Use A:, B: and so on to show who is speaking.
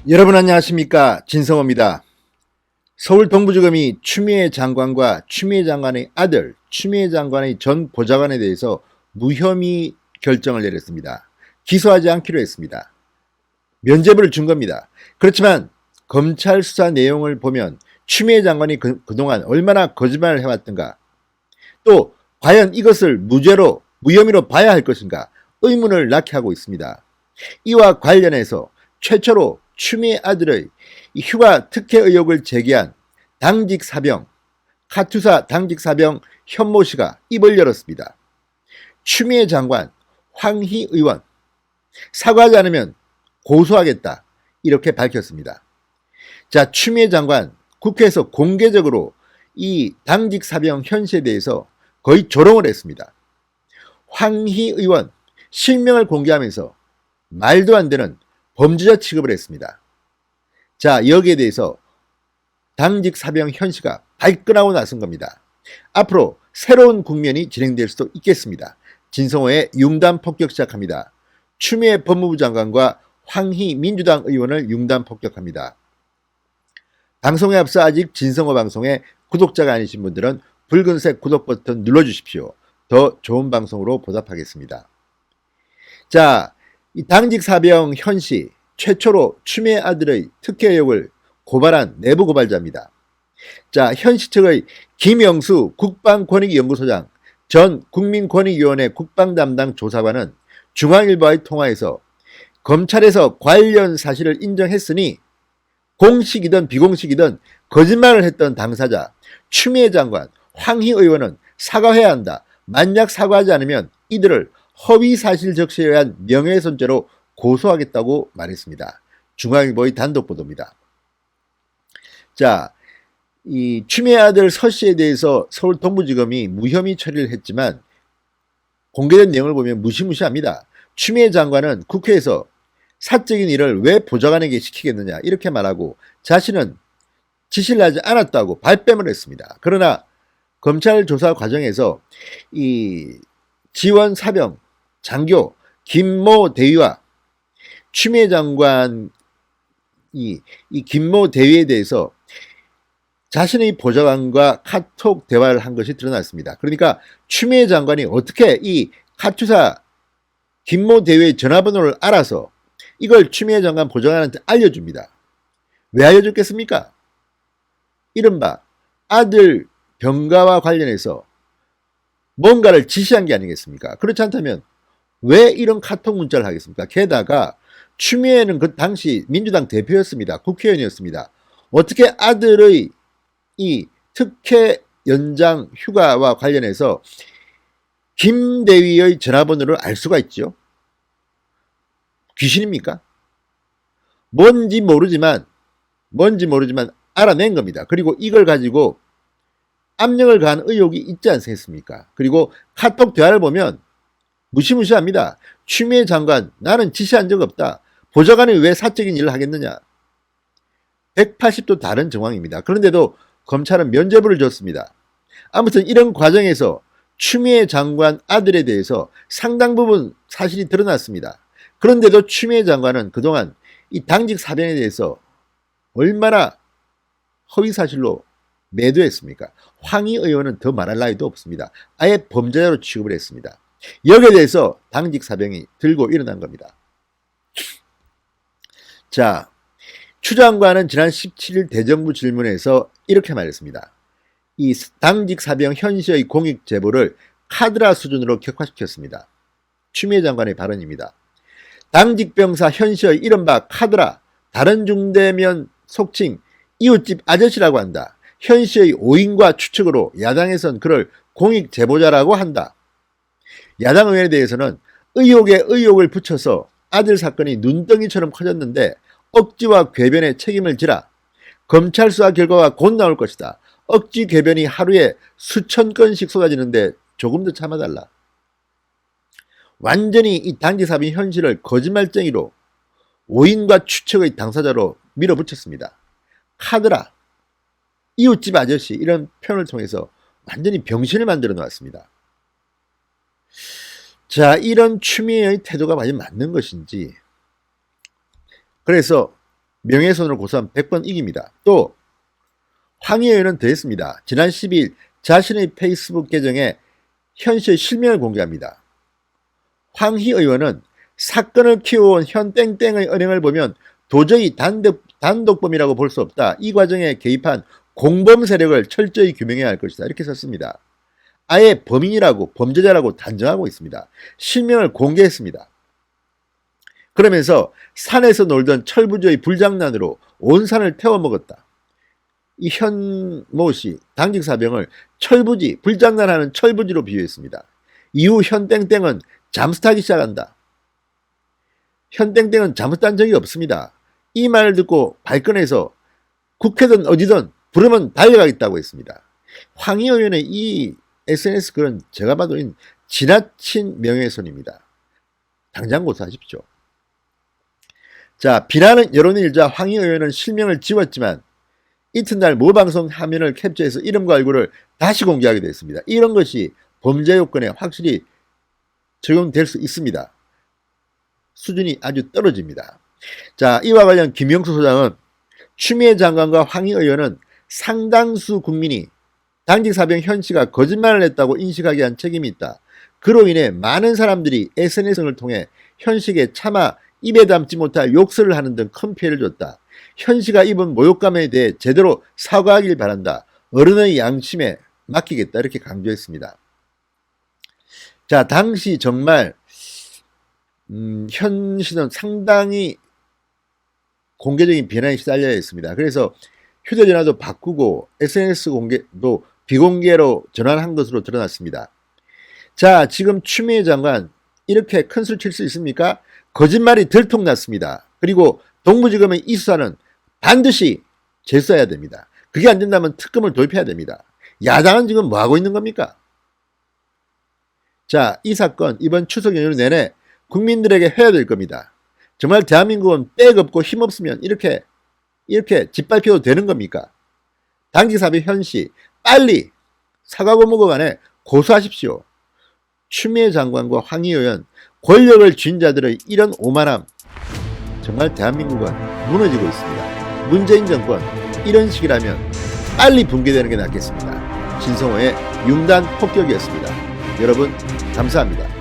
A: 여러분 안녕하십니까, 진성호입니다. 서울 동부지검이 추미애 장관과 추미애 장관의 아들 추미애 장관의 전 보좌관에 대해서 무혐의 결정을 내렸습니다. 기소하지 않기로 했습니다. 면죄부를 준 겁니다. 그렇지만 검찰 수사 내용을 보면 추미애 장관이 그동안 얼마나 거짓말을 해왔던가, 또 과연 이것을 무혐의로 봐야 할 것인가 의문을 낳게 하고 있습니다. 이와 관련해서 최초로 추미애 아들의 휴가 특혜 의혹을 제기한 당직 사병, 카투사 당직 사병 현모 씨가 입을 열었습니다. 추미애 장관, 황희 의원, 사과하지 않으면 고소하겠다, 이렇게 밝혔습니다. 자, 추미애 장관 국회에서 공개적으로 이 당직 사병 현 씨에 대해서 거의 조롱을 했습니다. 황희 의원 실명을 공개하면서 말도 안 되는 범죄자 취급을 했습니다. 자, 여기에 대해서 당직 사병 현 씨가 발끈하고 나선 겁니다. 앞으로 새로운 국면이 진행될 수도 있겠습니다. 진성호의 융단 폭격 시작합니다. 추미애 법무부 장관과 황희 민주당 의원을 융단 폭격합니다. 방송에 앞서 아직 진성호 방송에 구독자가 아니신 분들은 붉은색 구독 버튼 눌러주십시오. 더 좋은 방송으로 보답하겠습니다. 자, 이 당직 사병 현 씨 최초로 추미애 아들의 특혜 의혹을 고발한 내부 고발자입니다. 자, 현 씨 측의 김영수 국방권익연구소장, 전 국민권익위원회 국방담당 조사관은 중앙일보와의 통화에서 검찰에서 관련 사실을 인정했으니 공식이든 비공식이든 거짓말을 했던 당사자 추미애 장관, 황희 의원은 사과해야 한다. 만약 사과하지 않으면 이들을 허위사실 적시에 의한 명예훼손죄로 고소하겠다고 말했습니다. 중앙일보의 단독 보도입니다. 자, 이 추미애 아들 서 씨에 대해서 서울 동부지검이 무혐의 처리를 했지만 공개된 내용을 보면 무시무시합니다. 추미애 장관은 국회에서 사적인 일을 왜 보좌관에게 시키겠느냐, 이렇게 말하고 자신은 지시를 하지 않았다고 발뺌을 했습니다. 그러나 검찰 조사 과정에서 이 지원 사병 장교 김모 대위와 추미애 장관 이 김모 대위에 대해서 자신의 보좌관과 카톡 대화를 한 것이 드러났습니다. 그러니까 추미애 장관이 어떻게 이 카투사 김모 대위의 전화번호를 알아서 이걸 추미애 장관 보좌관한테 알려줍니다. 왜 알려줬겠습니까? 이른바 아들 병가와 관련해서 뭔가를 지시한 게 아니겠습니까? 그렇지 않다면 왜 이런 카톡 문자를 하겠습니까? 게다가 추미애는 그 당시 민주당 대표였습니다. 국회의원이었습니다. 어떻게 아들의 이 특혜 연장 휴가와 관련해서 김 대위의 전화번호를 알 수가 있죠? 귀신입니까? 뭔지 모르지만 알아낸 겁니다. 그리고 이걸 가지고 압력을 가한 의혹이 있지 않습니까? 그리고 카톡 대화를 보면 무시무시합니다. 추미애 장관, 나는 지시한 적 없다. 보좌관이 왜 사적인 일을 하겠느냐. 180도 다른 정황입니다. 그런데도 검찰은 면죄부를 줬습니다. 아무튼 이런 과정에서 추미애 장관 아들에 대해서 상당 부분 사실이 드러났습니다. 그런데도 추미애 장관은 그동안 이 당직 사병에 대해서 얼마나 허위사실로 매도했습니까? 황희 의원은 더 말할 나위도 없습니다. 아예 범죄자로 취급을 했습니다. 여기에 대해서 당직 사병이 들고 일어난 겁니다. 자, 추 장관은 지난 17일 대정부 질문에서 이렇게 말했습니다. 이 당직 사병 현 씨의 공익 제보를 카드라 수준으로 격화시켰습니다. 추미애 장관의 발언입니다. 당직 병사 현 씨의 이른바 카드라, 다른 중대면 속칭 이웃집 아저씨라고 한다. 현 씨의 오인과 추측으로 야당에선 그를 공익 제보자라고 한다. 야당 의원에 대해서는 의혹에 의혹을 붙여서 아들 사건이 눈덩이처럼 커졌는데 억지와 궤변에 책임을 지라. 검찰 수사 결과가 곧 나올 것이다. 억지 궤변이 하루에 수천 건씩 쏟아지는데 조금 더 참아달라. 완전히 이 당직사병 현실을 거짓말쟁이로 오인과 추측의 당사자로 밀어붙였습니다. 카드라, 이웃집 아저씨, 이런 표현을 통해서 완전히 병신을 만들어 놓았습니다. 자, 이런 추미애의 태도가 과연 맞는 것인지, 그래서 명예훼손으로 고소하면 100번 이깁니다. 또 황희 의원은 더했습니다. 지난 10일 자신의 페이스북 계정에 현 씨의 실명을 공개합니다. 황희 의원은 사건을 키워온 현 땡땡의 언행을 보면 도저히 단독범이라고 볼 수 없다. 이 과정에 개입한 공범 세력을 철저히 규명해야 할 것이다. 이렇게 썼습니다. 아예 범인이라고 범죄자라고 단정하고 있습니다. 실명을 공개했습니다. 그러면서 산에서 놀던 철부지의 불장난으로 온 산을 태워먹었다. 이 현모 씨 당직 사병을 철부지, 불장난하는 철부지로 비유했습니다. 이후 현땡땡은 잠수타기 시작한다. 현땡땡은 잠수탄 적이 없습니다. 이 말을 듣고 발끈해서 국회든 어디든 부르면 달려가겠다고 했습니다. 황희 의원의 이 SNS 글은 제가 봐도 지나친 명예훼손입니다. 당장 고소하십시오. 자, 비난은 여론이 일자 황희 의원은 실명을 지웠지만 이튿날 모방송 화면을 캡처해서 이름과 얼굴을 다시 공개하게 됐습니다. 이런 것이 범죄 요건에 확실히 적용될 수 있습니다. 수준이 아주 떨어집니다. 자, 이와 관련 김영수 소장은 추미애 장관과 황희 의원은 상당수 국민이 당직 사병 현 씨가 거짓말을 했다고 인식하게 한 책임이 있다. 그로 인해 많은 사람들이 SNS를 통해 현 씨에게 차마 입에 담지 못할 욕설을 하는 등 큰 피해를 줬다. 현 씨가 입은 모욕감에 대해 제대로 사과하길 바란다. 어른의 양심에 맡기겠다. 이렇게 강조했습니다. 자, 당시 정말 현 씨는 상당히 공개적인 비난에 시달려야 했습니다. 그래서 휴대전화도 바꾸고 SNS 공개도 비공개로 전환한 것으로 드러났습니다. 자, 지금 추미애 장관 이렇게 큰 술 칠 수 있습니까? 거짓말이 들통났습니다. 그리고 동부지검의 이 수사는 반드시 재수해야 됩니다. 그게 안 된다면 특검을 도입해야 됩니다. 야당은 지금 뭐 하고 있는 겁니까? 자, 이 사건 이번 추석 연휴 내내 국민들에게 해야 될 겁니다. 정말 대한민국은 백 없고 힘 없으면 이렇게 짓밟혀도 되는 겁니까? 당직사병 현 씨 빨리 사과고무고 간에 고소하십시오. 추미애 장관과 황희 의원 권력을 쥔 자들의 이런 오만함, 정말 대한민국은 무너지고 있습니다. 문재인 정권 이런 식이라면 빨리 붕괴되는 게 낫겠습니다. 진성호의 융단 폭격이었습니다. 여러분 감사합니다.